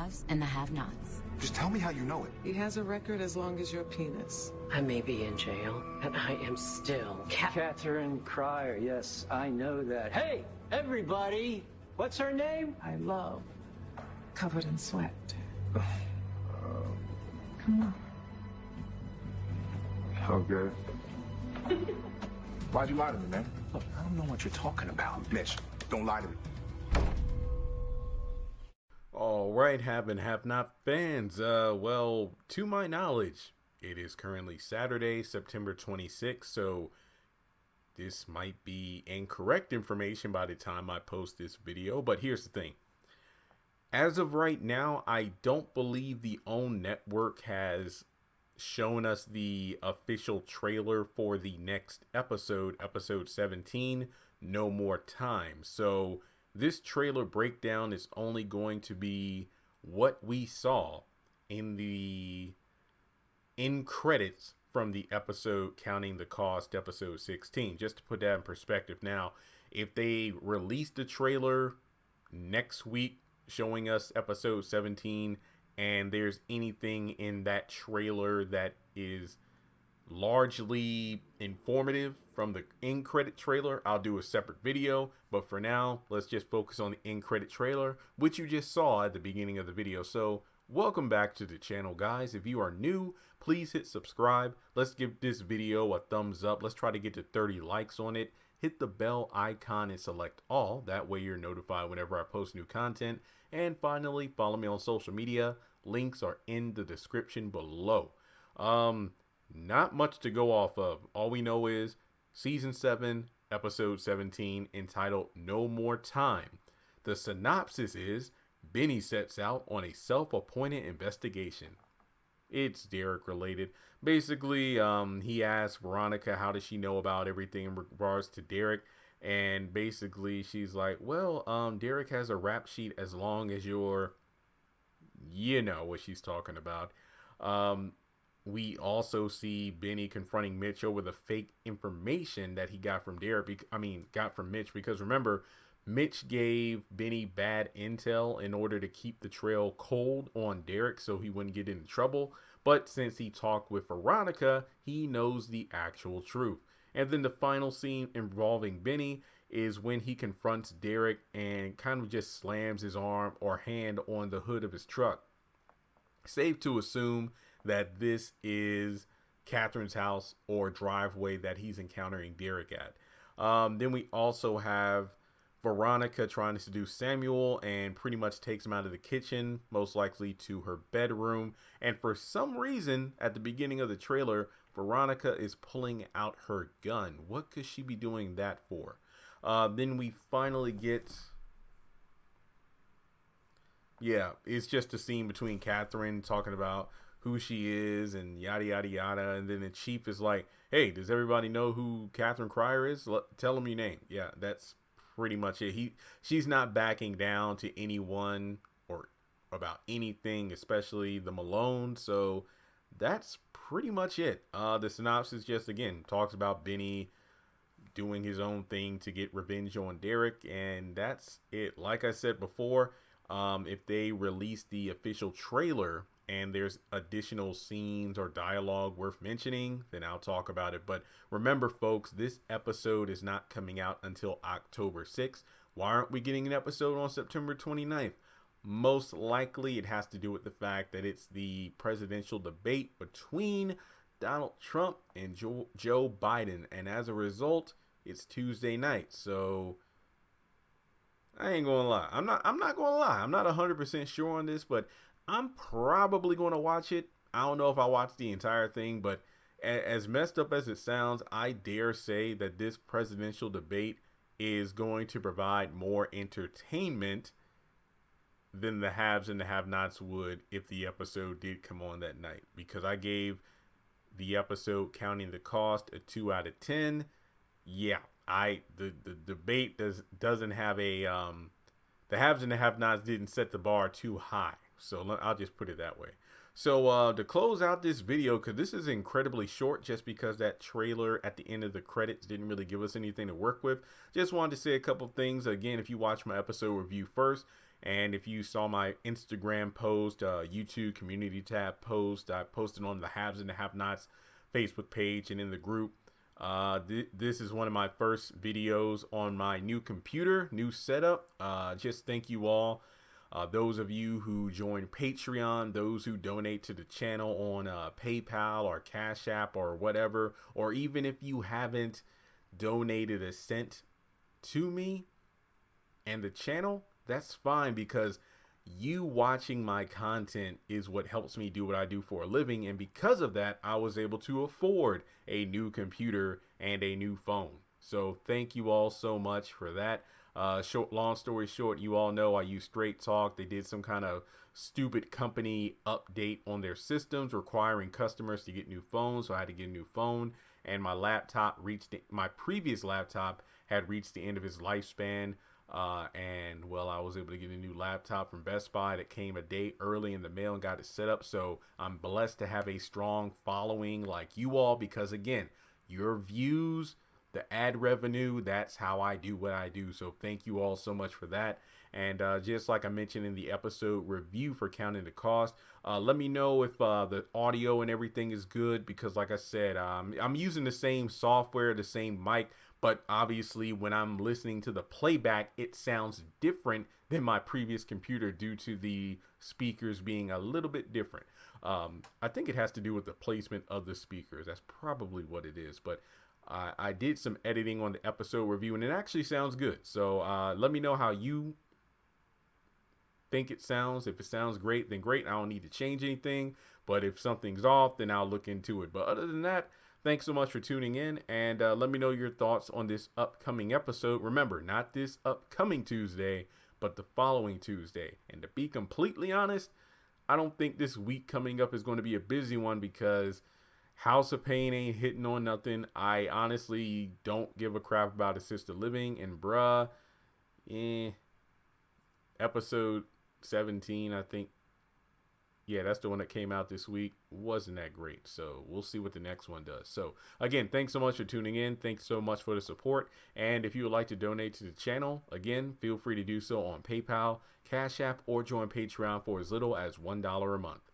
haves and the have-nots. Just tell me how you know it. He has a record as long as your penis. I may be in jail, and I am still Catherine Cryer, yes, I know that. Hey, everybody! What's her name? I love covered in sweat. Come on. Okay. Why'd you lie to me, man? Look, I don't know what you're talking about. Mitch, don't lie to me. All right, have and have not fans. Well, to my knowledge, it is currently Saturday, September 26th, so this might be incorrect information by the time I post this video, but here's the thing. As of right now, I don't believe the OWN network has shown us the official trailer for the next episode, episode 17, No More Time. So this trailer breakdown is only going to be what we saw in the end credits from the episode Counting the Cost, episode 16. Just to put that in perspective. Now, if they release the trailer next week showing us episode 17 and there's anything in that trailer that is largely informative from the end credit trailer, I'll do a separate video. But for now, let's just focus on the end credit trailer, which you just saw at the beginning of the video. So welcome back to the channel, guys. If you are new, please hit subscribe. Let's give this video a thumbs up. Let's try to get to 30 likes on it. Hit the bell icon and select all. That way you're notified whenever I post new content. And finally, follow me on social media. Links are in the description below. Not much to go off of. All we know is season 7, episode 17, entitled No More Time. The synopsis is Benny sets out on a self-appointed investigation. It's Derek related. Basically, he asks Veronica how does she know about everything in regards to Derek. And basically she's like, well, Derek has a rap sheet as long as you're, you know what she's talking about. We also see Benny confronting Mitch over the fake information that he got from got from Mitch, because remember, Mitch gave Benny bad intel in order to keep the trail cold on Derek so he wouldn't get into trouble. But since he talked with Veronica, he knows the actual truth. And then the final scene involving Benny is when he confronts Derek and kind of just slams his arm or hand on the hood of his truck. Safe to assume that this is Catherine's house or driveway that he's encountering Derek at. Then we also have Veronica trying to seduce Samuel and pretty much takes him out of the kitchen, most likely to her bedroom. And for some reason, at the beginning of the trailer, Veronica is pulling out her gun. What could she be doing that for? Then we finally get... yeah, it's just a scene between Catherine talking about who she is and yada, yada, yada. And then the chief is like, hey, does everybody know who Catherine Cryer is? Tell them your name. Yeah, that's pretty much it. She's not backing down to anyone or about anything, especially the Malone. So that's pretty much it. The synopsis just, again, talks about Benny doing his own thing to get revenge on Derek. And that's it. Like I said before, if they release the official trailer and there's additional scenes or dialogue worth mentioning, then I'll talk about it. But remember, folks, this episode is not coming out until October 6th. Why aren't we getting an episode on September 29th? Most likely it has to do with the fact that it's the presidential debate between Donald Trump and Joe Biden. And as a result, it's Tuesday night. So I ain't gonna lie. I'm not gonna lie. I'm not 100% sure on this, but I'm probably going to watch it. I don't know if I watch the entire thing, but as messed up as it sounds, I dare say that this presidential debate is going to provide more entertainment than the haves and the have-nots would if the episode did come on that night. Because I gave the episode Counting the Cost a 2 out of 10. Yeah, the debate doesn't have a the haves and the have-nots didn't set the bar too high. So I'll just put it that way. So to close out this video, because this is incredibly short just because that trailer at the end of the credits didn't really give us anything to work with. Just wanted to say a couple things. Again, if you watch my episode review first, And if you saw my Instagram post, YouTube community tab post, I posted on the Haves and the Have-Nots Facebook page and in the group. This is one of my first videos on my new computer, new setup. Just thank you all. Those of you who join Patreon, those who donate to the channel on PayPal or Cash App or whatever, or even if you haven't donated a cent to me and the channel, that's fine, because you watching my content is what helps me do what I do for a living. And because of that, I was able to afford a new computer and a new phone. So thank you all so much for that. Long story short, you all know I use Straight Talk. They did some kind of stupid company update on their systems requiring customers to get new phones. So I had to get a new phone, and my previous laptop had reached the end of its lifespan. And well, I was able to get a new laptop from Best Buy that came a day early in the mail and got it set up. So I'm blessed to have a strong following like you all, because again, your views, the ad revenue, that's how I do what I do. So thank you all so much for that. And just like I mentioned in the episode review for Counting the Cost, let me know if the audio and everything is good, because like I said, I'm using the same software, the same mic, but obviously when I'm listening to the playback, it sounds different than my previous computer due to the speakers being a little bit different. I think it has to do with the placement of the speakers. That's probably what it is. But I did some editing on the episode review, and it actually sounds good. So let me know how you think it sounds. If it sounds great, then great. I don't need to change anything. But if something's off, then I'll look into it. But other than that, thanks so much for tuning in, and let me know your thoughts on this upcoming episode. Remember, not this upcoming Tuesday, but the following Tuesday. And to be completely honest, I don't think this week coming up is going to be a busy one, because House of Pain ain't hitting on nothing. I honestly don't give a crap about assisted living, and bruh, episode 17, I think. Yeah, that's the one that came out this week. Wasn't that great. So we'll see what the next one does. So again, thanks so much for tuning in. Thanks so much for the support. And if you would like to donate to the channel, again, feel free to do so on PayPal, Cash App, or join Patreon for as little as $1 a month.